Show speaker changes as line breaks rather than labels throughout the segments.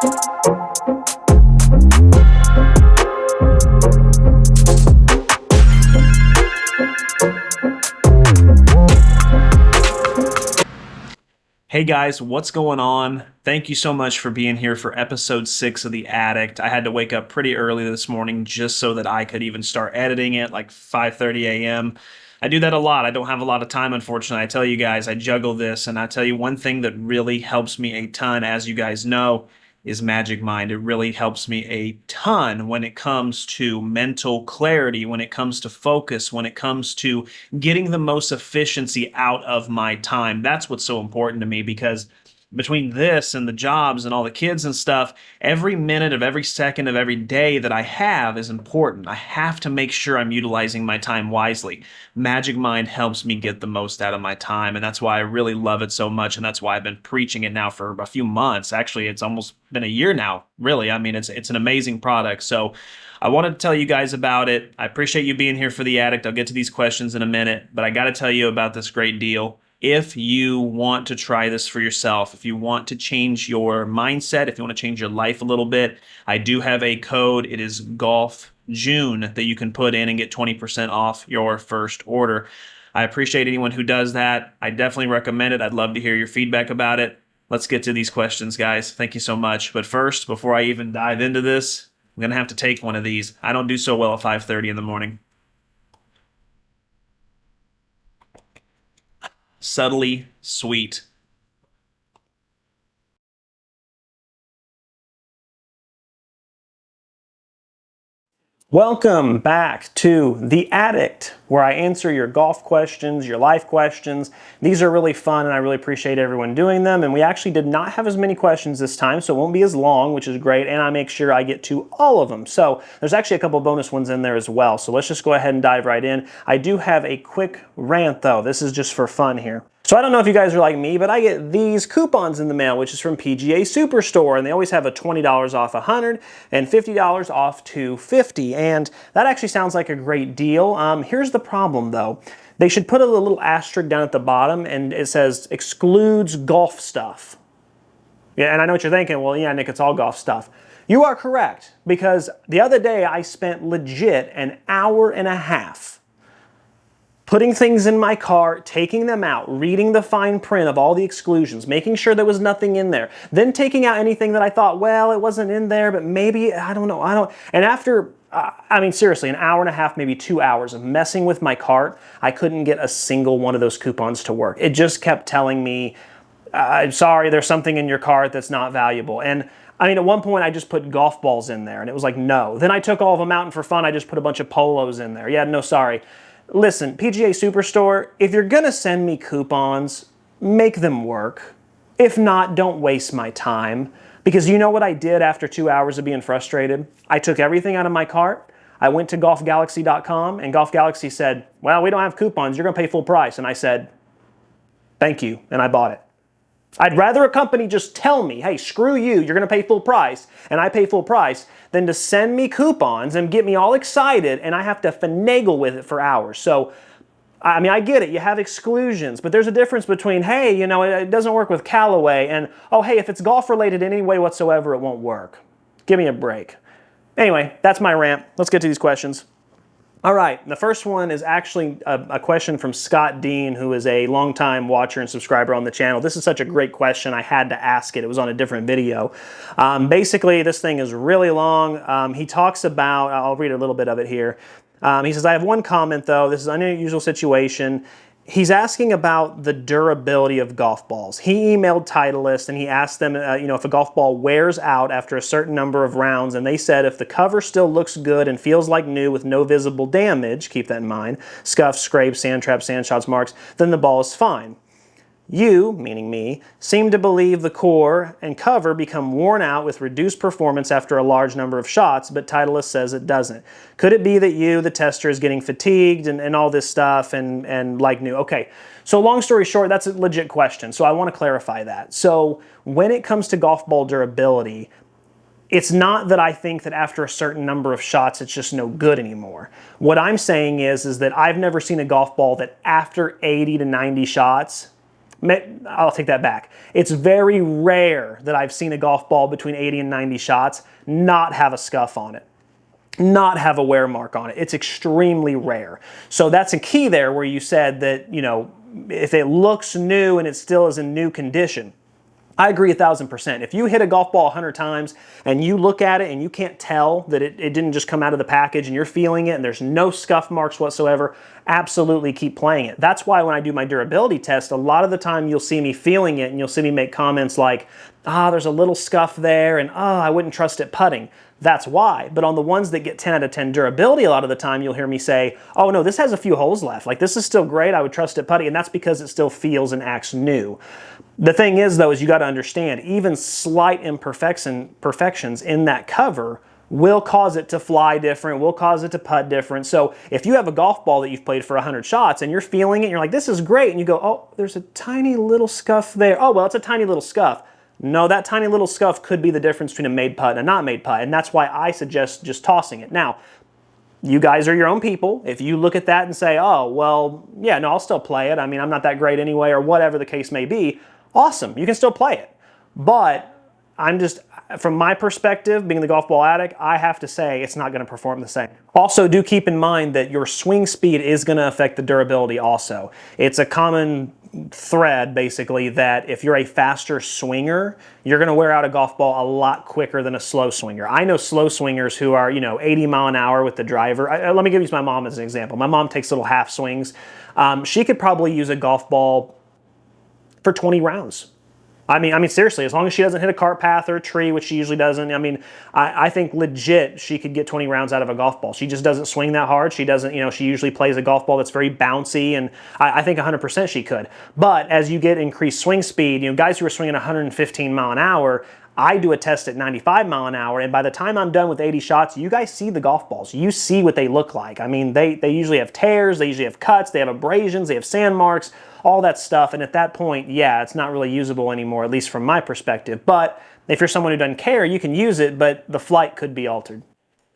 Hey guys, what's going on? Thank you so much for being here for episode 6 of The Addict. I had to wake up pretty early this morning just so that I could even start editing it, like 5:30 a.m. I do that a lot. I don't have a lot of time, unfortunately. I tell you guys, I juggle this, and I tell you one thing that really helps me a ton, as you guys know, is Magic Mind. It really helps me a ton when it comes to mental clarity, when it comes to focus, when it comes to getting the most efficiency out of my time. That's what's so important to me, because between this and the jobs and all the kids and stuff, every minute of every second of every day that I have is important. I have to make sure I'm utilizing my time wisely. Magic Mind helps me get the most out of my time, and that's why I really love it so much, and that's why I've been preaching it now for a few months. Actually, it's almost been a year now, really. I mean, it's an amazing product. So I wanted to tell you guys about it. I appreciate you being here for The Addict. I'll get to these questions in a minute, but I got to tell you about this great deal. If you want to try this for yourself, if you want to change your mindset, if you want to change your life a little bit, I do have a code. It is Golf June that you can put in and get 20% off your first order. I appreciate anyone who does that. I definitely recommend it. I'd love to hear your feedback about it. Let's get to these questions, guys. Thank you so much. But first, before I even dive into this, I'm going to have to take one of these. I don't do so well at 5:30 in the morning. Subtly sweet. Welcome back to The Addict, where I answer your golf questions, your life questions. These are really fun, and I really appreciate everyone doing them. And we actually did not have as many questions this time, so it won't be as long, which is great. And I make sure I get to all of them. So there's actually a couple bonus ones in there as well. So let's just go ahead and dive right in. I do have a quick rant, though. This is just for fun here. So I don't know if you guys are like me, but I get these coupons in the mail, which is from PGA Superstore, and they always have a $20 off 100 and $50 off 250, and that actually sounds like a great deal. Here's the problem, though. They should put a little asterisk down at the bottom, and it says excludes golf stuff. Yeah, and I know what you're thinking. Well, yeah, Nick, it's all golf stuff. You are correct, because the other day I spent legit an hour and a half putting things in my cart, taking them out, reading the fine print of all the exclusions, making sure there was nothing in there, then taking out anything that I thought, well, it wasn't in there, but maybe, I don't know, and after, I mean, seriously, an hour and a half, maybe 2 hours of messing with my cart, I couldn't get a single one of those coupons to work. It just kept telling me, I'm sorry, there's something in your cart that's not valuable. And I mean, at one point I just put golf balls in there and it was like, no. Then I took all of them out, and for fun, I just put a bunch of polos in there. Yeah, no, sorry. Listen, PGA Superstore, if you're gonna send me coupons, make them work. If not, don't waste my time. Because you know what I did after 2 hours of being frustrated? I took everything out of my cart, I went to golfgalaxy.com, and Golf Galaxy said, well, we don't have coupons, you're gonna pay full price. And I said, thank you, and I bought it. I'd rather a company just tell me, hey, screw you, you're gonna pay full price, and I pay full price, than to send me coupons and get me all excited and I have to finagle with it for hours. So, I mean, I get it, you have exclusions, but there's a difference between, hey, you know, it doesn't work with Callaway, and, oh, hey, if it's golf related in any way whatsoever, it won't work. Give me a break. Anyway, that's my rant. Let's get to these questions. All right, the first one is actually a question from Scott Dean, who is a longtime watcher and subscriber on the channel. This is such a great question, I had to ask it. It was on a different video. Basically, this thing is really long. He talks about, I'll read a little bit of it here. He says, I have one comment though, this is an unusual situation. He's asking about the durability of golf balls. He emailed Titleist and he asked them, you know, if a golf ball wears out after a certain number of rounds, and they said if the cover still looks good and feels like new with no visible damage, keep that in mind, scuffs, scrapes, sand traps, sand shots, marks, then the ball is fine. You, meaning me, seem to believe the core and cover become worn out with reduced performance after a large number of shots, but Titleist says it doesn't. Could it be that you, the tester, is getting fatigued and all this stuff and like new? Okay, so long story short, that's a legit question, so I want to clarify that. So when it comes to golf ball durability, it's not that I think that after a certain number of shots it's just no good anymore. What I'm saying is that I've never seen a golf ball that after 80 to 90 shots I'll take that back. It's very rare that I've seen a golf ball between 80 and 90 shots not have a scuff on it, not have a wear mark on it. It's extremely rare. So that's a key there where you said that, you know, if it looks new and it still is in new condition, I agree 1,000%. If you hit a golf ball 100 times and you look at it and you can't tell that it didn't just come out of the package and you're feeling it and there's no scuff marks whatsoever, absolutely keep playing it. That's why when I do my durability test, a lot of the time you'll see me feeling it and you'll see me make comments like, there's a little scuff there, and I wouldn't trust it putting. That's why. But on the ones that get 10 out of 10 durability, a lot of the time you'll hear me say, oh no, this has a few holes left. Like, this is still great, I would trust it putting, and that's because it still feels and acts new. The thing is though, is you got to understand, even slight imperfections in that cover will cause it to fly different, will cause it to putt different. So if you have a golf ball that you've played for 100 shots and you're feeling it, and you're like, this is great, and you go, oh, there's a tiny little scuff there. Oh, well, it's a tiny little scuff. No, that tiny little scuff could be the difference between a made putt and a not made putt, and that's why I suggest just tossing it. Now, you guys are your own people. If you look at that and say, oh, well, yeah, no, I'll still play it. I mean, I'm not that great anyway, or whatever the case may be, awesome, you can still play it. But I'm just, from my perspective, being the golf ball addict, I have to say it's not going to perform the same. Also, do keep in mind that your swing speed is going to affect the durability also. It's a common thread, basically, that if you're a faster swinger, you're going to wear out a golf ball a lot quicker than a slow swinger. I know slow swingers who are, 80 mile an hour with the driver. Let me give you my mom as an example. My mom takes little half swings. She could probably use a golf ball for 20 rounds. I mean, seriously, as long as she doesn't hit a cart path or a tree, which she usually doesn't. I mean, I think legit she could get 20 rounds out of a golf ball. She just doesn't swing that hard. She doesn't, she usually plays a golf ball that's very bouncy, and I think 100% she could. But as you get increased swing speed, guys who are swinging 115 mile an hour, I do a test at 95 mile an hour, and by the time I'm done with 80 shots, you guys see the golf balls. You see what they look like. I mean, they usually have tears, they usually have cuts, they have abrasions, they have sand marks, all that stuff, and at that point, yeah, it's not really usable anymore, at least from my perspective. But if you're someone who doesn't care, you can use it, but the flight could be altered.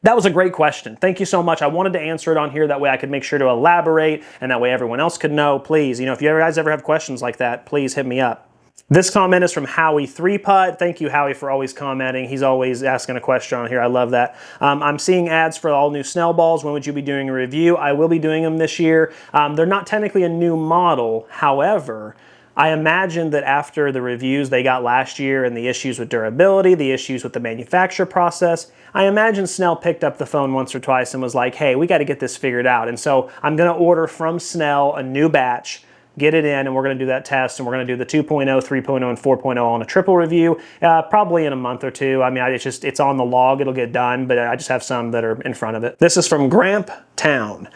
That was a great question. Thank you so much. I wanted to answer it on here, that way I could make sure to elaborate, and that way everyone else could know. Please, if you guys ever have questions like that, please hit me up. This comment is from Howie3Putt. Thank you, Howie, for always commenting. He's always asking a question on here. I love that. I'm seeing ads for all new Snell balls. When would you be doing a review? I will be doing them this year. They're not technically a new model. However, I imagine that after the reviews they got last year and the issues with durability, the issues with the manufacture process, I imagine Snell picked up the phone once or twice and was like, hey, we got to get this figured out. And so I'm going to order from Snell a new batch, get it in, and we're going to do that test, and we're going to do the 2.0, 3.0, and 4.0 on a triple review, probably in a month or two. I mean, it's on the log, it'll get done, but I just have some that are in front of it. This is from Gramp Town.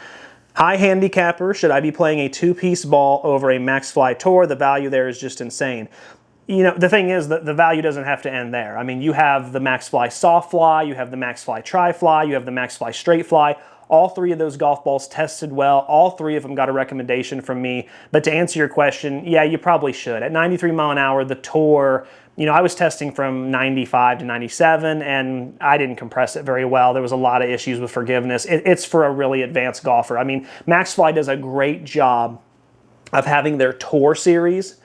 Hi, handicapper, should I be playing a two-piece ball over a Max Fly Tour? The value there is just insane. The thing is that the value doesn't have to end there. I mean, you have the Max Fly Soft Fly, you have the Max Fly Tri Fly, you have the Max Fly Straight Fly. All three of those golf balls tested well. All three of them got a recommendation from me. But to answer your question, yeah, you probably should. At 93 mile an hour, the Tour, I was testing from 95 to 97, and I didn't compress it very well. There was a lot of issues with forgiveness. It's for a really advanced golfer. I mean, Max Fly does a great job of having their Tour series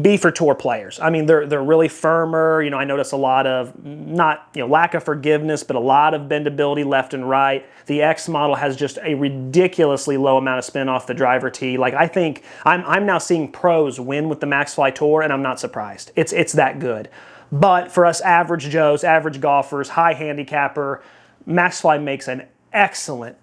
be for tour players. I mean, they're really firmer. I notice a lot of, not, lack of forgiveness, but a lot of bendability left and right. The X model has just a ridiculously low amount of spin off the driver tee. Like, I think I'm now seeing pros win with the Max Fly Tour, and I'm not surprised. It's that good. But for us average Joes, average golfers, high handicapper, Max Fly makes an excellent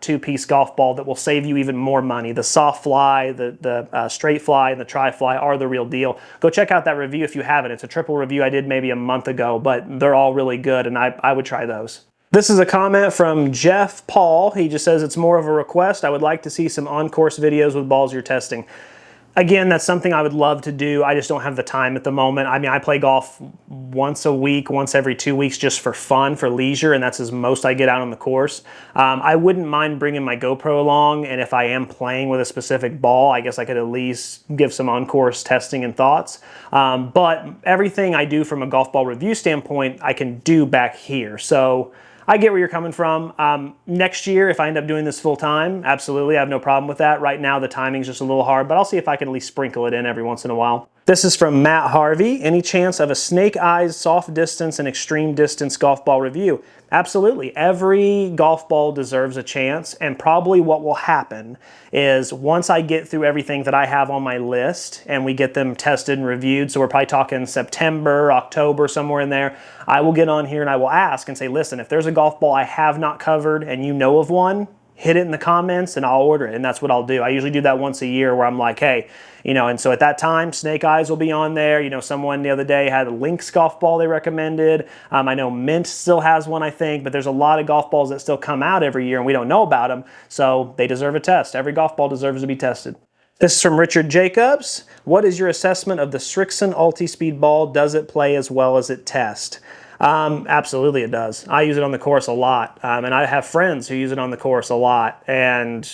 two-piece golf ball that will save you even more money. The Soft Fly, the Straight Fly, and the Tri Fly are the real deal. Go check out that review if you haven't. It's a triple review I did maybe a month ago, but they're all really good, and I would try those. This is a comment from Jeff Paul. He just says, it's more of a request. I would like to see some on-course videos with balls you're testing. Again, that's something I would love to do. I just don't have the time at the moment. I mean, I play golf once a week, once every 2 weeks, just for fun, for leisure, and that's as most I get out on the course. I wouldn't mind bringing my GoPro along, and if I am playing with a specific ball, I guess I could at least give some on-course testing and thoughts. But everything I do from a golf ball review standpoint, I can do back here. So I get where you're coming from. Next year, if I end up doing this full time, absolutely, I have no problem with that. Right now, the timing's just a little hard, but I'll see if I can at least sprinkle it in every once in a while. This is from Matt Harvey. Any chance of a snake eyes, soft distance, and extreme distance golf ball review? Absolutely. Every golf ball deserves a chance, and probably what will happen is once I get through everything that I have on my list and we get them tested and reviewed, so we're probably talking September, October, somewhere in there, I will get on here and I will ask and say, listen, if there's a golf ball I have not covered and you know of one, hit it in the comments and I'll order it. And that's what I'll do. I usually do that once a year where I'm like, hey, and so at that time, Snake Eyes will be on there. Someone the other day had a Lynx golf ball they recommended. I know Mint still has one, I think, but there's a lot of golf balls that still come out every year and we don't know about them. So they deserve a test. Every golf ball deserves to be tested. This is from Richard Jacobs. What is your assessment of the Srixon Ulti-Speed ball? Does it play as well as it tests? Absolutely it does. I use it on the course a lot, and I have friends who use it on the course a lot, and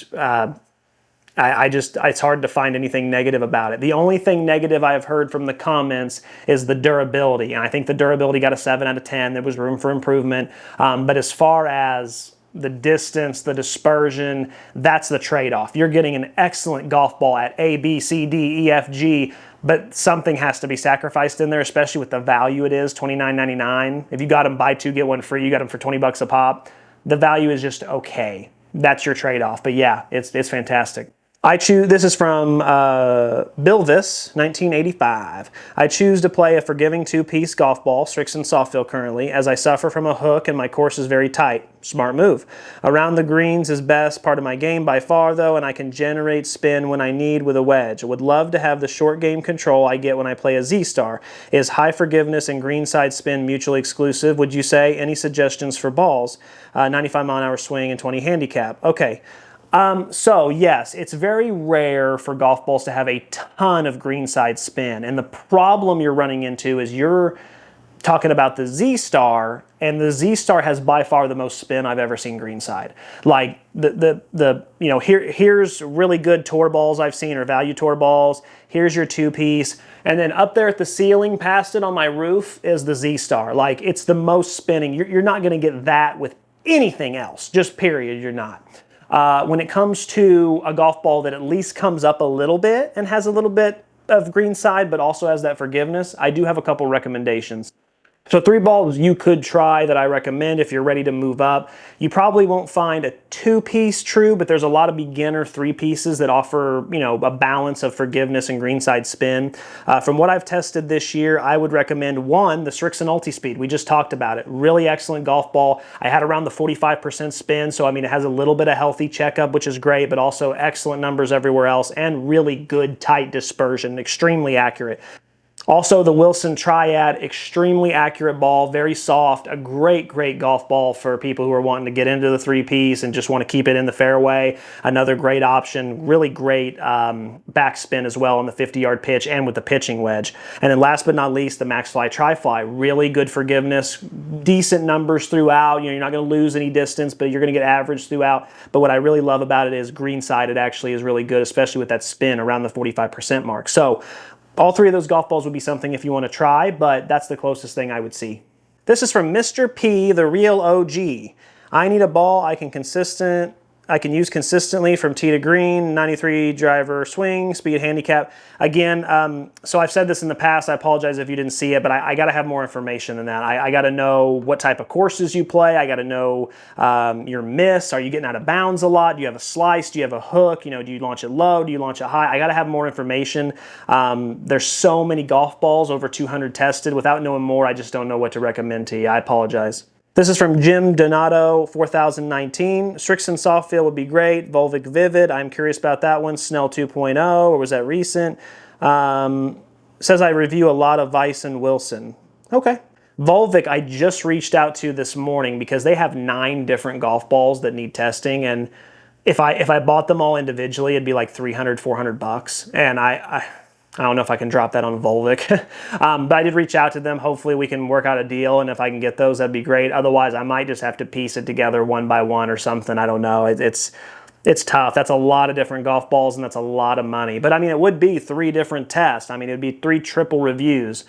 it's hard to find anything negative about it. The only thing negative I've heard from the comments is the durability, and I think the durability got a 7 out of 10. There was room for improvement, but as far as the distance, the dispersion, that's the trade-off. You're getting an excellent golf ball at A, B, C, D, E, F, G, but something has to be sacrificed in there, especially with the value it is, $29.99. If you got them buy two, get one free, you got them for 20 bucks a pop, the value is just okay. That's your trade-off. But yeah, it's fantastic. This is from Bilvis, 1985. I choose to play a forgiving two-piece golf ball, Srixon Softfill currently, as I suffer from a hook and my course is very tight. Smart move. Around the greens is best part of my game by far though, and I can generate spin when I need with a wedge. I would love to have the short game control I get when I play a Z-Star. Is high forgiveness and greenside spin mutually exclusive, would you say? Any suggestions for balls? 95 mile an hour swing and 20 handicap. Okay. So yes, it's very rare for golf balls to have a ton of greenside spin. And the problem you're running into is you're talking about the Z-Star, and the Z-Star has by far the most spin I've ever seen greenside. Like here's really good tour balls I've seen, or value tour balls. Here's your two-piece. And then up there at the ceiling past it on my roof is the Z-Star. Like, it's the most spinning. You're not going to get that with anything else, just period, you're not. When it comes to a golf ball that at least comes up a little bit and has a little bit of greenside, but also has that forgiveness, I do have a couple recommendations. So 3 balls you could try that I recommend if you're ready to move up. You probably won't find a 2-piece true, but there's a lot of beginner 3-pieces that offer, a balance of forgiveness and greenside spin. From what I've tested this year, I would recommend 1, the Srixon Ulti-Speed. We just talked about it. Really excellent golf ball. I had around the 45% spin, so it has a little bit of healthy checkup, which is great, but also excellent numbers everywhere else and really good tight dispersion, extremely accurate. Also, the Wilson Triad, extremely accurate ball, very soft, a great golf ball for people who are wanting to get into the 3-piece and just want to keep it in the fairway. Another great option, really great backspin as well on the 50-yard pitch and with the pitching wedge. And then last but not least, the MaxFly Tri-Fly, really good forgiveness, decent numbers throughout. You're not going to lose any distance, but you're going to get average throughout. But what I really love about it is greenside, it actually is really good, especially with that spin around the 45% mark. So all 3 of those golf balls would be something if you want to try, but that's the closest thing I would see. This is from Mr. P, the real OG. I need a ball I can use consistently from tee to green, 93 driver swing, speed handicap. Again, so I've said this in the past, I apologize if you didn't see it, but I got to have more information than that. I got to know what type of courses you play. I got to know your miss. Are you getting out of bounds a lot? Do you have a slice? Do you have a hook? Do you launch it low? Do you launch it high? I got to have more information. There's so many golf balls, over 200 tested. Without knowing more, I just don't know what to recommend to you. I apologize. This is from Jim Donato, 4019. Srixon Softfill would be great. Volvic Vivid, I'm curious about that one. Snell 2.0, or was that recent? Says I review a lot of Weiss and Wilson. Okay. Volvic, I just reached out to this morning because they have 9 different golf balls that need testing, and if I bought them all individually, it'd be like 300, 400 bucks, and I don't know if I can drop that on Volvic, but I did reach out to them. Hopefully we can work out a deal, and if I can get those, that'd be great. Otherwise, I might just have to piece it together one by one or something. I don't know. It's tough. That's a lot of different golf balls, and that's a lot of money. But it would be 3 different tests. It would be 3 triple reviews.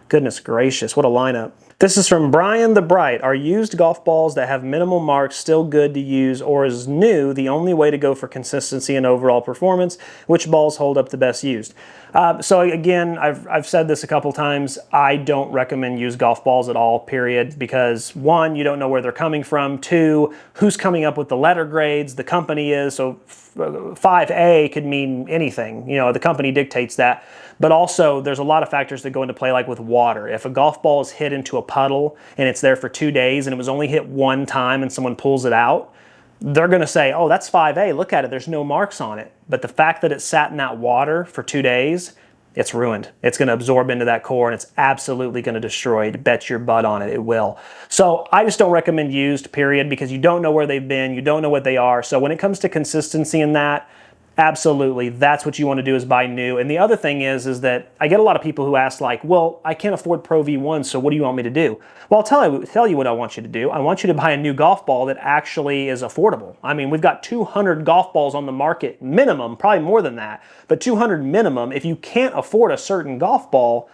Goodness gracious, what a lineup. This is from Brian the Bright. Are used golf balls that have minimal marks still good to use, or is new the only way to go for consistency and overall performance? Which balls hold up the best used? So again, I've said this a couple times. I don't recommend used golf balls at all, period, because one, you don't know where they're coming from. Two, who's coming up with the letter grades, the company is. So 5A could mean anything. You know, the company dictates that. But also, there's a lot of factors that go into play, like with water. If a golf ball is hit into a puddle and it's there for 2 days and it was only hit one time and someone pulls it out, they're going to say, oh, that's 5A, look at it, there's no marks on it. But the fact that it sat in that water for 2 days, it's ruined. It's going to absorb into that core and it's absolutely going to destroy it. Bet your butt on it, it will. So I just don't recommend used, period, because you don't know where they've been, you don't know what they are. So when it comes to consistency in that, absolutely, that's what you want to do, is buy new. And the other thing is that I get a lot of people who ask, like, well, I can't afford Pro V1, so what do you want me to do? Well, I'll tell you what I want you to do. I want you to buy a new golf ball that actually is affordable. I mean, we've got 200 golf balls on the market minimum, probably more than that, but 200 minimum. If you can't afford a certain golf ball,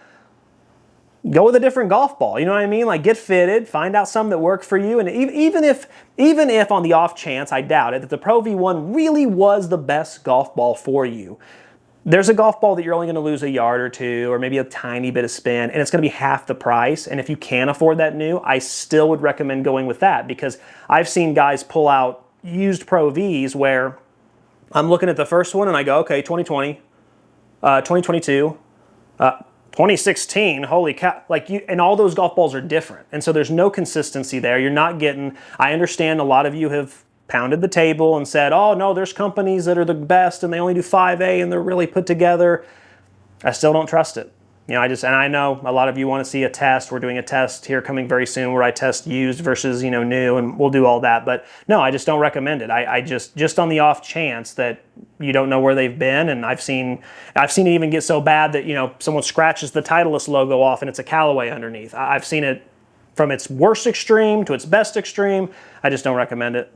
go with a different golf ball. You know what I mean? Like, get fitted, find out some that work for you. And even if on the off chance, I doubt it, that the Pro V1 really was the best golf ball for you, there's a golf ball that you're only going to lose a yard or two, or maybe a tiny bit of spin, and it's going to be half the price. And if you can't afford that new, I still would recommend going with that, because I've seen guys pull out used Pro Vs where I'm looking at the first one and I go, okay, 2020, 2022, 2016, holy cow, like and all those golf balls are different. And so there's no consistency there. You're not getting, I understand a lot of you have pounded the table and said, oh no, there's companies that are the best and they only do 5A and they're really put together. I still don't trust it. You know, and I know a lot of you want to see a test. We're doing a test here coming very soon where I test used versus, you know, new, and we'll do all that. But no, I just don't recommend it. I just on the off chance that you don't know where they've been, and I've seen it even get so bad that, you know, someone scratches the Titleist logo off and it's a Callaway underneath. I've seen it from its worst extreme to its best extreme. I just don't recommend it.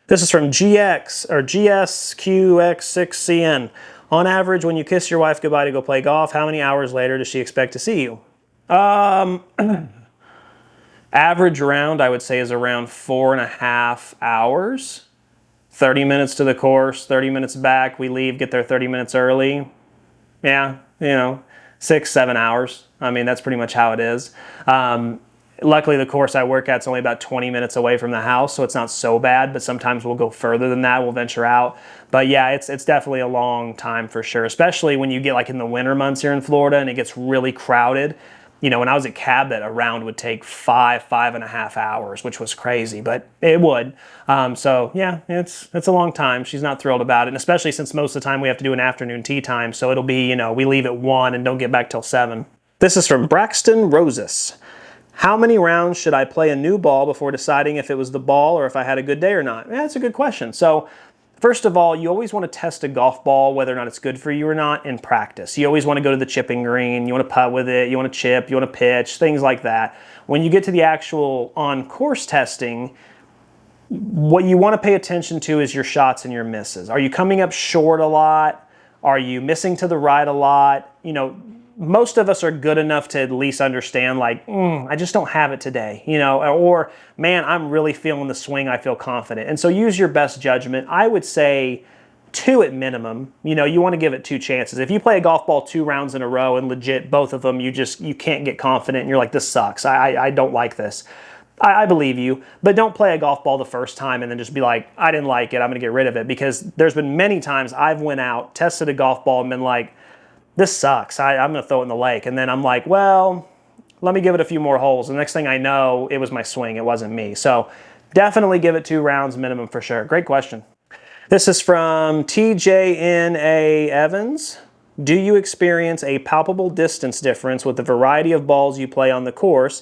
This is from GSQX6CN. On average, when you kiss your wife goodbye to go play golf, how many hours later does she expect to see you? Average round, I would say, is around 4.5 hours. 30 minutes to the course, 30 minutes back. We leave, get there 30 minutes early. Yeah, you know, 6-7 hours. I mean, that's pretty much how it is. Luckily, the course I work at is only about 20 minutes away from the house, so it's not so bad, but sometimes we'll go further than that. We'll venture out. But yeah, it's definitely a long time for sure, especially when you get like in the winter months here in Florida and it gets really crowded. You know, when I was at Cabot, a round would take 5.5 hours, which was crazy, but it would. So yeah, it's a long time. She's not thrilled about it, and especially since most of the time we have to do an afternoon tea time, so it'll be, you know, we leave at 1 and don't get back till 7. This is from Braxton Rosas. How many rounds should I play a new ball before deciding if it was the ball or if I had a good day or not? Yeah, that's a good question. So first of all, you always want to test a golf ball, whether or not it's good for you or not, in practice. You always want to go to the chipping green, you want to putt with it, you want to chip, you want to pitch, things like that. When you get to the actual on-course testing, what you want to pay attention to is your shots and your misses. Are you coming up short a lot? Are you missing to the right a lot? You know, most of us are good enough to at least understand, like, I just don't have it today, you know, or man, I'm really feeling the swing, I feel confident. And so use your best judgment. I would say 2 at minimum. You know, you want to give it 2 chances. If you play a golf ball 2 rounds in a row and legit both of them, you can't get confident and you're like, this sucks, I don't like this. I believe you, but don't play a golf ball the first time and then just be like, I didn't like it, I'm going to get rid of it. Because there's been many times I've went out, tested a golf ball and been like, this sucks, I'm going to throw it in the lake. And then I'm like, well, let me give it a few more holes. The next thing I know, it was my swing, it wasn't me. So definitely give it 2 rounds minimum for sure. Great question. This is from TJNA Evans. Do you experience a palpable distance difference with the variety of balls you play on the course?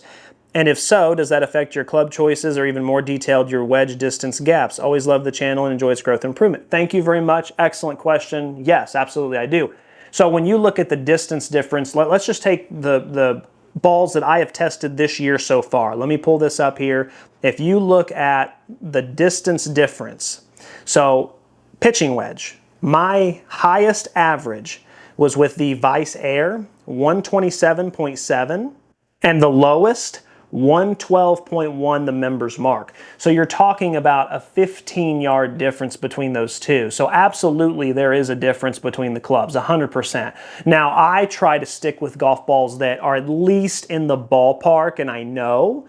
And if so, does that affect your club choices or even more detailed, your wedge distance gaps? Always love the channel and enjoy its growth and improvement. Thank you very much. Excellent question. Yes, absolutely I do. So when you look at the distance difference, let's just take the balls that I have tested this year so far. Let me pull this up here. If you look at the distance difference, so pitching wedge, my highest average was with the Vice Air, 127.7. And the lowest, 112.1, the members mark. So you're talking about a 15-yard difference between those two. So absolutely there is a difference between the clubs, 100%. Now I try to stick with golf balls that are at least in the ballpark, and I know,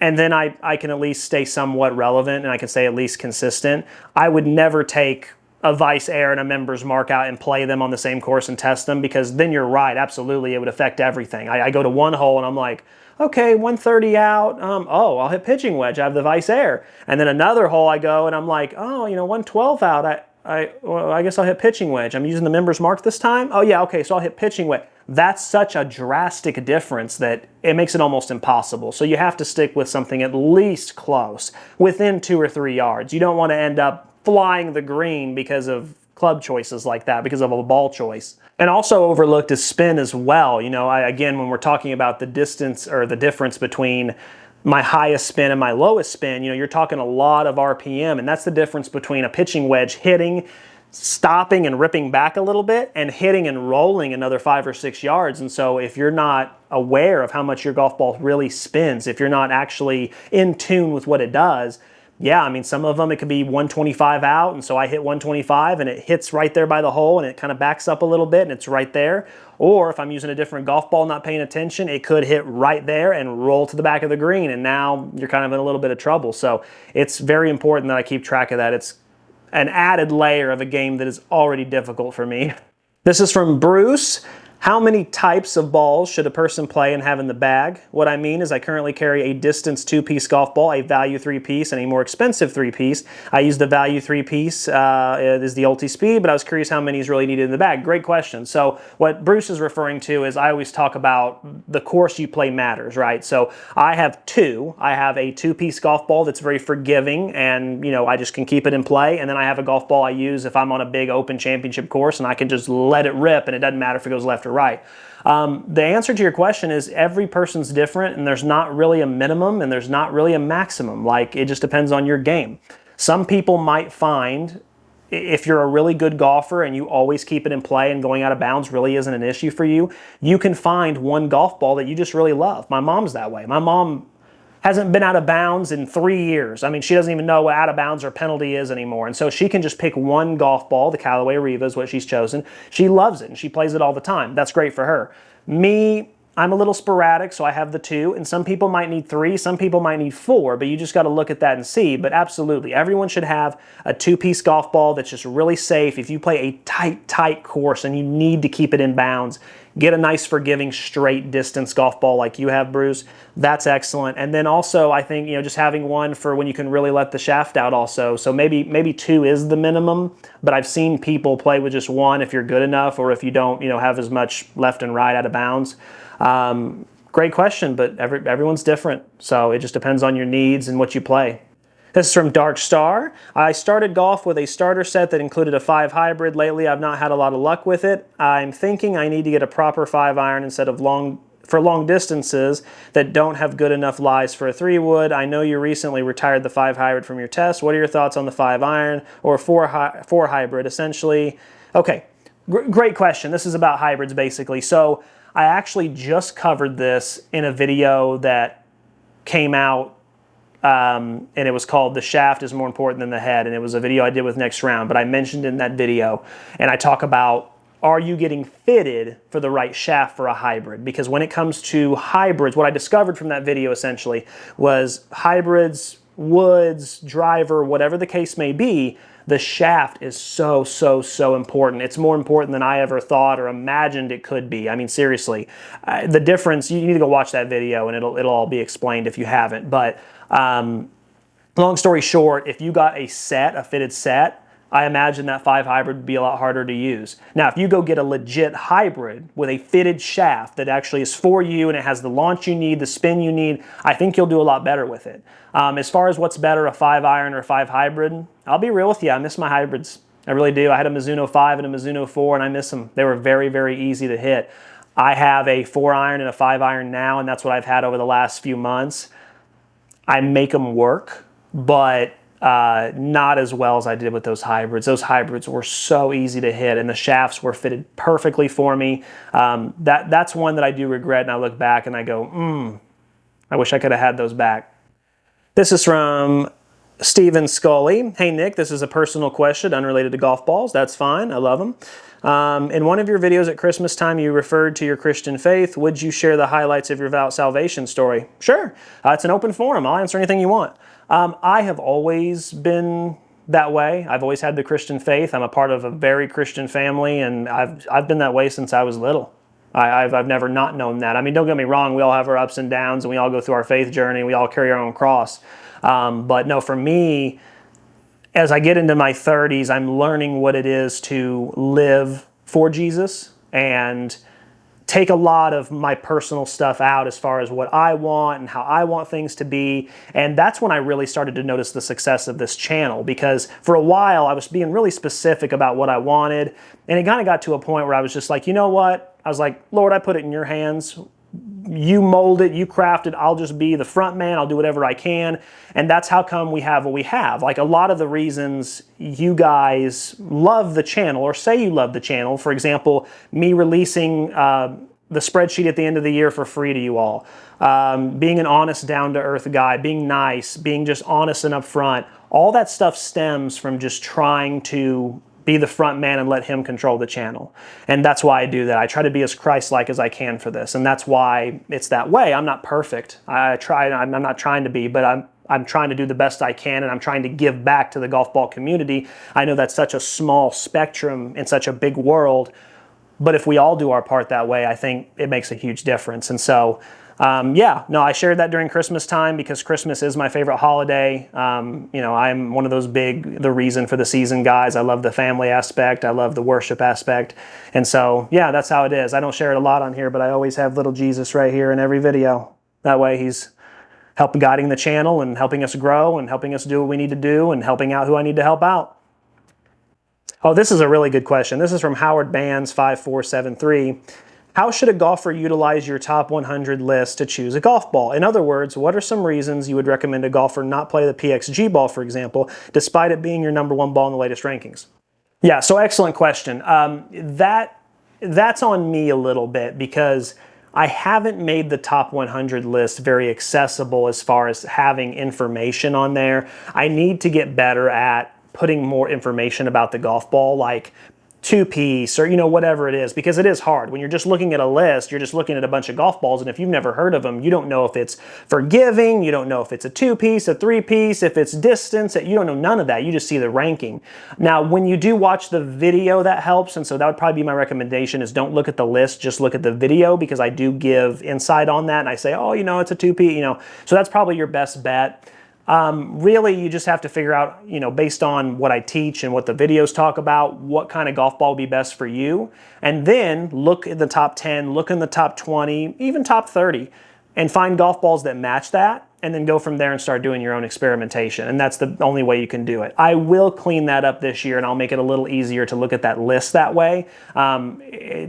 and then I can at least stay somewhat relevant, and I can stay at least consistent. I would never take a Vice Air and a members mark out and play them on the same course and test them, because then you're right, absolutely, it would affect everything. I go to one hole and I'm like, okay, 130 out, oh, I'll hit pitching wedge, I have the Vice Air. And then another hole I go and I'm like, oh, 112 out, well, I guess I'll hit pitching wedge. I'm using the members mark this time? Oh yeah, okay, so I'll hit pitching wedge. That's such a drastic difference that it makes it almost impossible. So you have to stick with something at least close, within 2 or 3 yards. You don't want to end up flying the green because of club choices like that, because of a ball choice. And also overlooked is spin as well. Again, when we're talking about the distance or the difference between my highest spin and my lowest spin, you're talking a lot of RPM, and that's the difference between a pitching wedge hitting, stopping and ripping back a little bit, and hitting and rolling another 5 or 6 yards. And so if you're not aware of how much your golf ball really spins, if you're not actually in tune with what it does, yeah, some of them it could be 125 out, and so I hit 125 and it hits right there by the hole and it kind of backs up a little bit and it's right there. Or if I'm using a different golf ball, not paying attention, it could hit right there and roll to the back of the green, and now you're kind of in a little bit of trouble. So it's very important that I keep track of that. It's an added layer of a game that is already difficult for me. This is from Bruce. How many types of balls should a person play and have in the bag? What I mean is I currently carry a distance 2-piece golf ball, a value 3-piece, and a more expensive 3-piece. I use the value 3-piece, it is the Ulti Speed, but I was curious how many is really needed in the bag. Great question. So what Bruce is referring to is I always talk about the course you play matters, right? So I have two. I have a 2-piece golf ball that's very forgiving, and I just can keep it in play. And then I have a golf ball I use if I'm on a big open championship course, and I can just let it rip, and it doesn't matter if it goes left or right. The answer to your question is every person's different, and there's not really a minimum and there's not really a maximum. Like, it just depends on your game. Some people might find, if you're a really good golfer and you always keep it in play and going out of bounds really isn't an issue for you, you can find one golf ball that you just really love. My mom's that way. My mom hasn't been out of bounds in 3 years. She doesn't even know what out of bounds or penalty is anymore. And so she can just pick one golf ball, the Callaway Riva is what she's chosen. She loves it and she plays it all the time. That's great for her. Me, I'm a little sporadic, so I have the 2, and some people might need 3, some people might need 4, but you just got to look at that and see. But absolutely, everyone should have a 2-piece golf ball that's just really safe. If you play a tight course and you need to keep it in bounds, get a nice forgiving straight distance golf ball like you have, Bruce. That's excellent. And then also I think just having one for when you can really let the shaft out also. So maybe 2 is the minimum, but I've seen people play with just 1 if you're good enough, or if you don't have as much left and right out of bounds. Great question, but everyone's different. So it just depends on your needs and what you play. This is from Dark Star. I started golf with a starter set that included a 5 hybrid. Lately, I've not had a lot of luck with it. I'm thinking I need to get a proper 5 iron instead of for long distances that don't have good enough lies for a 3-wood. I know you recently retired the 5 hybrid from your test. What are your thoughts on the 5 iron or 4 hybrid, essentially? Okay, great question. This is about hybrids, basically. So I actually just covered this in a video that came out, and it was called "The Shaft is More Important Than the Head," and it was a video I did with Next Round, but I mentioned in that video, and I talk about, are you getting fitted for the right shaft for a hybrid? Because when it comes to hybrids, what I discovered from that video essentially was hybrids, woods, driver, whatever the case may be, the shaft is so important. It's more important than I ever thought or imagined it could be. Seriously, the difference, you need to go watch that video and it'll all be explained if you haven't. But long story short, if you got a fitted set, I imagine that 5 hybrid would be a lot harder to use. Now, if you go get a legit hybrid with a fitted shaft that actually is for you and it has the launch you need, the spin you need, I think you'll do a lot better with it. As far as what's better, a 5 iron or a 5 hybrid, I'll be real with you, I miss my hybrids. I really do. I had a Mizuno 5 and a Mizuno 4 and I miss them. They were very easy to hit. I have a 4 iron and a 5 iron now, and that's what I've had over the last few months. I make them work, but not as well as I did with those hybrids. Those hybrids were so easy to hit, and the shafts were fitted perfectly for me. That's one that I do regret, and I look back and I go, I wish I could have had those back. This is from Stephen Scully. Hey Nick, this is a personal question unrelated to golf balls. That's fine. I love them. In one of your videos at Christmas time, you referred to your Christian faith. Would you share the highlights of your salvation story? Sure. It's an open forum. I'll answer anything you want. I have always been that way. I've always had the Christian faith. I'm a part of a very Christian family, and I've been that way since I was little. I've never not known that. I mean, don't get me wrong. We all have our ups and downs, and we all go through our faith journey. We all carry our own cross. But no, for me, as I get into my 30s, I'm learning what it is to live for Jesus and take a lot of my personal stuff out as far as what I want and how I want things to be. And that's when I really started to notice the success of this channel, because for a while I was being really specific about what I wanted. And it kind of got to a point where I was just like, you know what? I was like, Lord, I put it in your hands. You mold it, you craft it, I'll just be the front man, I'll do whatever I can. And that's how come we have what we have. Like a lot of the reasons you guys love the channel or say you love the channel, for example, me releasing the spreadsheet at the end of the year for free to you all, being an honest, down-to-earth guy, being nice, being just honest and upfront, all that stuff stems from just trying to be the front man and let him control the channel. And that's why I do that. I try to be as Christ-like as I can for this. And that's why it's that way. I'm not perfect. I'm not trying to be, but I'm trying to do the best I can, and I'm trying to give back to the golf ball community. I know that's such a small spectrum in such a big world, but if we all do our part that way, I think it makes a huge difference. And so, yeah, no, I shared that during Christmas time because Christmas is my favorite holiday. You know, I'm one of those the reason for the season guys. I love the family aspect. I love the worship aspect. And so, yeah, that's how it is. I don't share it a lot on here, but I always have little Jesus right here in every video. That way he's guiding the channel and helping us grow and helping us do what we need to do and helping out who I need to help out. Oh, this is a really good question. This is from Howard Bands 5473. How should a golfer utilize your top 100 list to choose a golf ball? In other words, what are some reasons you would recommend a golfer not play the PXG ball, for example, despite it being your #1 ball in the latest rankings? Yeah, so excellent question. That's on me a little bit because I haven't made the top 100 list very accessible as far as having information on there. I need to get better at putting more information about the golf ball, like two-piece or, you know, whatever it is, because it is hard. When you're just looking at a list, you're just looking at a bunch of golf balls, and if you've never heard of them, you don't know if it's forgiving, you don't know if it's a two-piece, a three-piece, if it's distance, you don't know none of that. You just see the ranking. Now, when you do watch the video, that helps, and so that would probably be my recommendation is don't look at the list, just look at the video, because I do give insight on that, and I say, oh, you know, it's a two-piece, you know, so that's probably your best bet. Really, you just have to figure out, you know, based on what I teach and what the videos talk about, what kind of golf ball will be best for you. And then look at the top 10, look in the top 20, even top 30, and find golf balls that match that, and then go from there and start doing your own experimentation. And that's the only way you can do it. I will clean that up this year, and I'll make it a little easier to look at that list that way.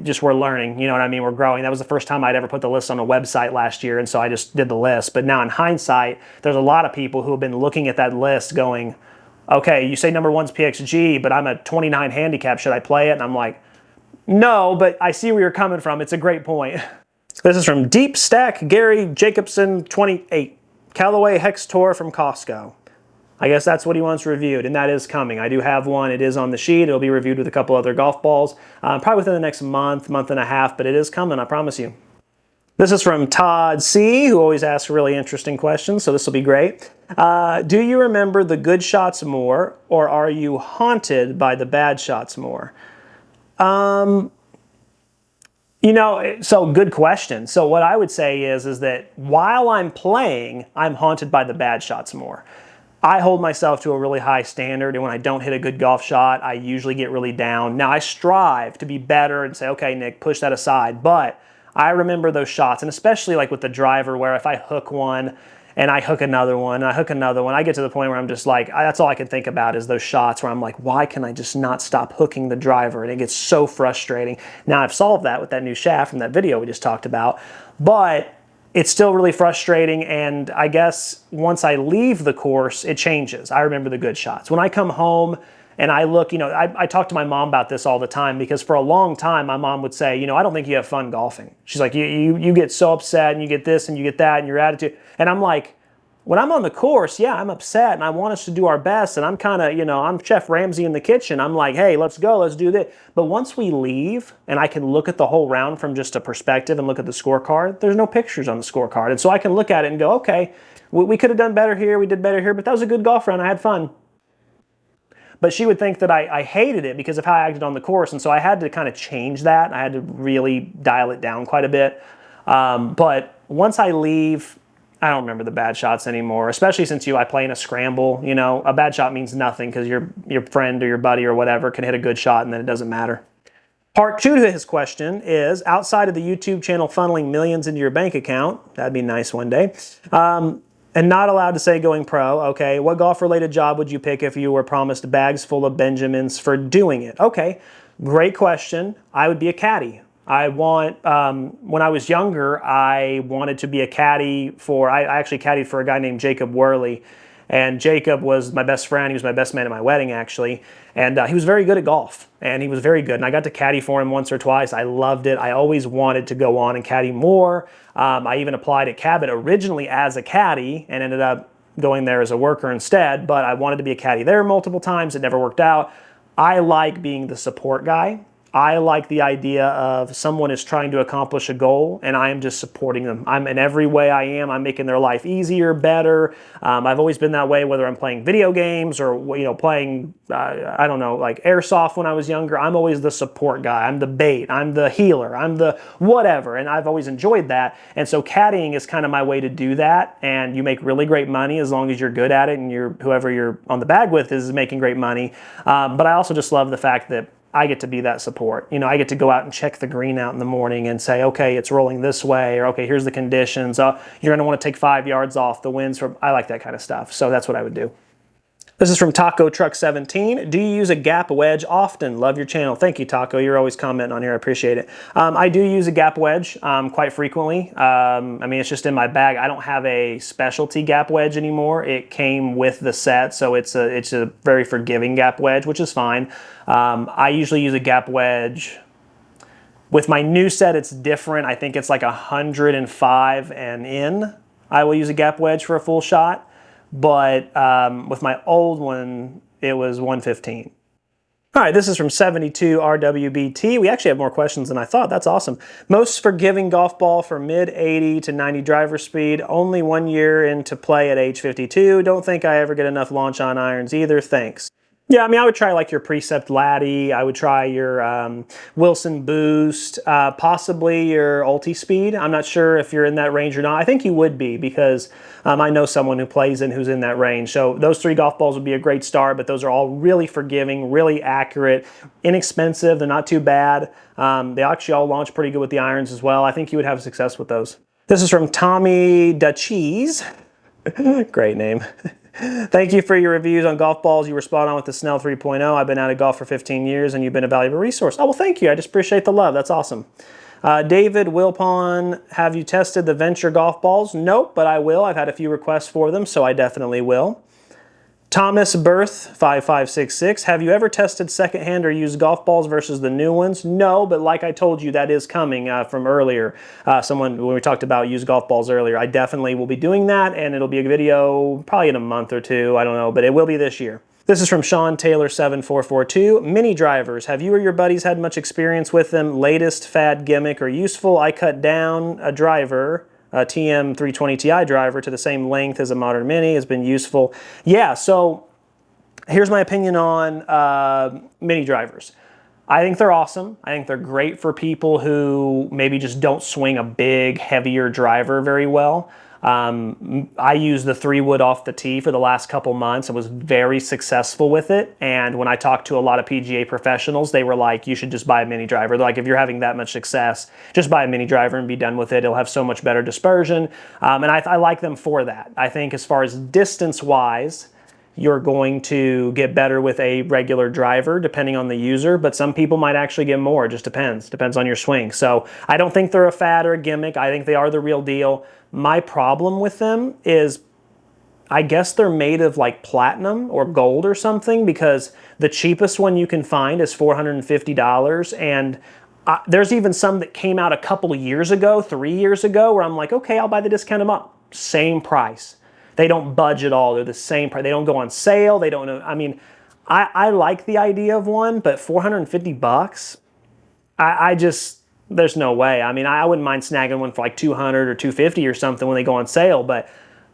Just we're learning, you know what I mean? We're growing. That was the first time I'd ever put the list on a website last year, and so I just did the list. But now in hindsight, there's a lot of people who have been looking at that list going, okay, you say #1's PXG, but I'm a 29 handicap. Should I play it? And I'm like, no, but I see where you're coming from. It's a great point. This is from Deep Stack Gary Jacobson 28. Callaway Hex Tour from Costco. I guess that's what he wants reviewed, and that is coming. I do have one. It is on the sheet. It'll be reviewed with a couple other golf balls, probably within the next month and a half, but it is coming, I promise you. This is from Todd C., who always asks really interesting questions, so this will be great. Do you remember the good shots more, or are you haunted by the bad shots more? You know, so good question. So what I would say is that while I'm playing, I'm haunted by the bad shots more. I hold myself to a really high standard, and when I don't hit a good golf shot, I usually get really down. Now, I strive to be better and say, okay, Nick, push that aside, but I remember those shots, and especially like with the driver, where if I hook one, and I hook another one, and I hook another one, I get to the point where I'm just like, that's all I can think about is those shots where I'm like, why can I just not stop hooking the driver? And it gets so frustrating. Now, I've solved that with that new shaft from that video we just talked about, but it's still really frustrating, and I guess once I leave the course, it changes. I remember the good shots. When I come home and I look, I talk to my mom about this all the time, because for a long time, my mom would say, I don't think you have fun golfing. She's like, you get so upset, and you get this and you get that, and your attitude. And I'm like, when I'm on the course, yeah, I'm upset, and I want us to do our best, and I'm kind of, I'm Chef Ramsay in the kitchen. I'm like, hey, let's go, let's do this. But once we leave, and I can look at the whole round from just a perspective and look at the scorecard, there's no pictures on the scorecard. And so I can look at it and go, okay, we could have done better here, we did better here, but that was a good golf round, I had fun. But she would think that I hated it because of how I acted on the course, and so I had to kind of change that. I had to really dial it down quite a bit. But once I leave, I don't remember the bad shots anymore, especially since I play in a scramble. A bad shot means nothing because your friend or your buddy or whatever can hit a good shot, and then it doesn't matter. Part 2 to his question is, outside of the YouTube channel funneling millions into your bank account, that'd be nice one day, and not allowed to say going pro, okay, what golf-related job would you pick if you were promised bags full of Benjamins for doing it? Okay, great question. I would be a caddy. When I was younger, I wanted to be a caddy I actually caddied for a guy named Jacob Worley. And Jacob was my best friend. He was my best man at my wedding, actually. And he was very good at golf. And he was very good. And I got to caddy for him once or twice. I loved it. I always wanted to go on and caddy more. I even applied at Cabot originally as a caddy and ended up going there as a worker instead. But I wanted to be a caddy there multiple times. It never worked out. I like being the support guy. I like the idea of someone is trying to accomplish a goal and I am just supporting them. I'm in every way I'm making their life easier, better. I've always been that way, whether I'm playing video games or, playing, I don't know, like airsoft when I was younger. I'm always the support guy. I'm the bait. I'm the healer. I'm the whatever. And I've always enjoyed that. And so caddying is kind of my way to do that. And you make really great money as long as you're good at it and whoever you're on the bag with is making great money. But I also just love the fact that I get to be that support. I get to go out and check the green out in the morning and say, okay, it's rolling this way, or okay, here's the conditions. You're going to want to take 5 yards off. The wind's I like that kind of stuff. So that's what I would do. This is from Taco Truck 17. Do you use a gap wedge often? Love your channel. Thank you, Taco. You're always commenting on here. I appreciate it. I do use a gap wedge quite frequently. It's just in my bag. I don't have a specialty gap wedge anymore. It came with the set, so it's a very forgiving gap wedge, which is fine. I usually use a gap wedge. With my new set, it's different. I think it's like 105 and in. I will use a gap wedge for a full shot. But with my old one, it was 115. All right, this is from 72 RWBT. We actually have more questions than I thought. That's awesome. Most forgiving golf ball for mid 80 to 90 driver speed. Only 1 year into play at age 52. Don't think I ever get enough launch on irons either. Thanks. Yeah, I would try like your Precept Laddie. I would try your Wilson Boost, possibly your Ulti Speed. I'm not sure if you're in that range or not. I think you would be because I know someone who plays who's in that range. So those 3 golf balls would be a great start, but those are all really forgiving, really accurate, inexpensive. They're not too bad. They actually all launch pretty good with the irons as well. I think you would have success with those. This is from Tommy Dutchies. Great name. Thank you for your reviews on golf balls. You were spot on with the Snell 3.0. I've been out of golf for 15 years and you've been a valuable resource. Oh, well, thank you. I just appreciate the love. That's awesome. David Wilpon, have you tested the Venture golf balls? Nope, but I will. I've had a few requests for them, so I definitely will. Thomas Birth 5566, have you ever tested secondhand or used golf balls versus the new ones? No, but like I told you, that is coming from earlier. When we talked about used golf balls earlier, I definitely will be doing that, and it'll be a video probably in a month or two, I don't know, but it will be this year. This is from Sean Taylor 7442. Mini drivers, have you or your buddies had much experience with them? Latest fad gimmick or useful? I cut down a driver, a TM320 Ti driver, to the same length as a modern Mini. Has been useful. Yeah, so here's my opinion on mini drivers. I think they're awesome. I think they're great for people who maybe just don't swing a big, heavier driver very well. I used the 3-wood off the tee for the last couple months and was very successful with it. And when I talked to a lot of PGA professionals, they were like, you should just buy a mini driver. They're like, if you're having that much success, just buy a mini driver and be done with it. It'll have so much better dispersion. And I like them for that. I think as far as distance-wise, you're going to get better with a regular driver depending on the user, but some people might actually get more. It just depends on your swing. So I don't think they're a fad or a gimmick. I think they are the real deal. My problem with them is I guess they're made of like platinum or gold or something, because the cheapest one you can find is $450, and there's even some that came out a couple of years ago, 3 years ago, where I'm like, okay, I'll buy the discounted model. Same price. They don't budge at all. They're the same price. They don't go on sale. They don't know. I mean, I like the idea of one, but $450, I just, there's no way. I mean, I wouldn't mind snagging one for like 200 or 250 or something when they go on sale, but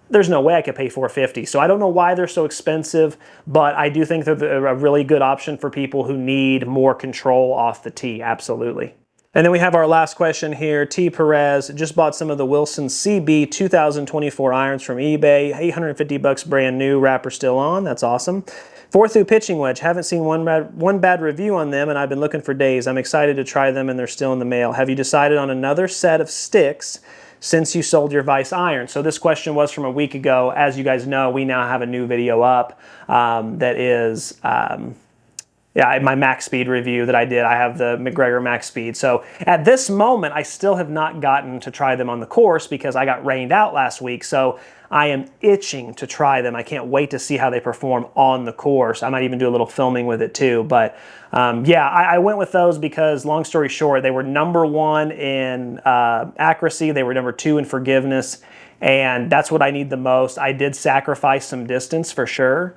there's no way I could pay $450. So I don't know why they're so expensive, but I do think they're a really good option for people who need more control off the tee. Absolutely. And then we have our last question here. T. Perez just bought some of the Wilson CB 2024 irons from eBay. $850 brand new, wrapper still on. That's awesome. 4-through pitching wedge. Haven't seen one bad review on them, and I've been looking for days. I'm excited to try them, and they're still in the mail. Have you decided on another set of sticks since you sold your Vice iron? So this question was from a week ago. As you guys know, we now have a new video up that is my max speed review that I did. I have the McGregor max speed. So at this moment, I still have not gotten to try them on the course because I got rained out last week. So I am itching to try them. I can't wait to see how they perform on the course. I might even do a little filming with it too. But yeah, I went with those because, long story short, they were #1 in accuracy. They were #2 in forgiveness. And that's what I need the most. I did sacrifice some distance for sure,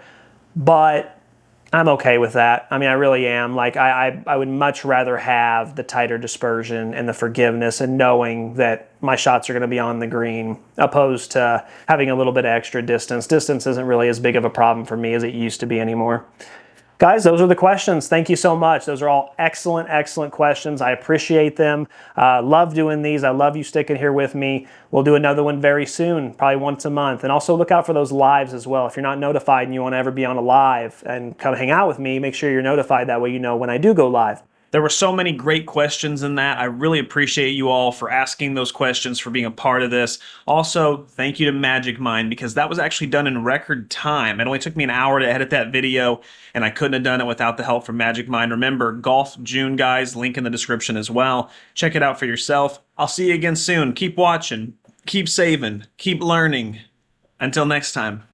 but I'm okay with that. I mean, I really am. Like, I would much rather have the tighter dispersion and the forgiveness and knowing that my shots are going to be on the green, opposed to having a little bit of extra distance. Distance isn't really as big of a problem for me as it used to be anymore. Guys, those are the questions. Thank you so much. Those are all excellent, excellent questions. I appreciate them. Love doing these. I love you sticking here with me. We'll do another one very soon, probably once a month. And also look out for those lives as well. If you're not notified and you want to ever be on a live and come hang out with me, make sure you're notified. That way you know when I do go live. There were so many great questions in that. I really appreciate you all for asking those questions, for being a part of this. Also, thank you to Magic Mind, because that was actually done in record time. It only took me an hour to edit that video, and I couldn't have done it without the help from Magic Mind. Remember, Golf June, guys, link in the description as well. Check it out for yourself. I'll see you again soon. Keep watching, keep saving, keep learning. Until next time.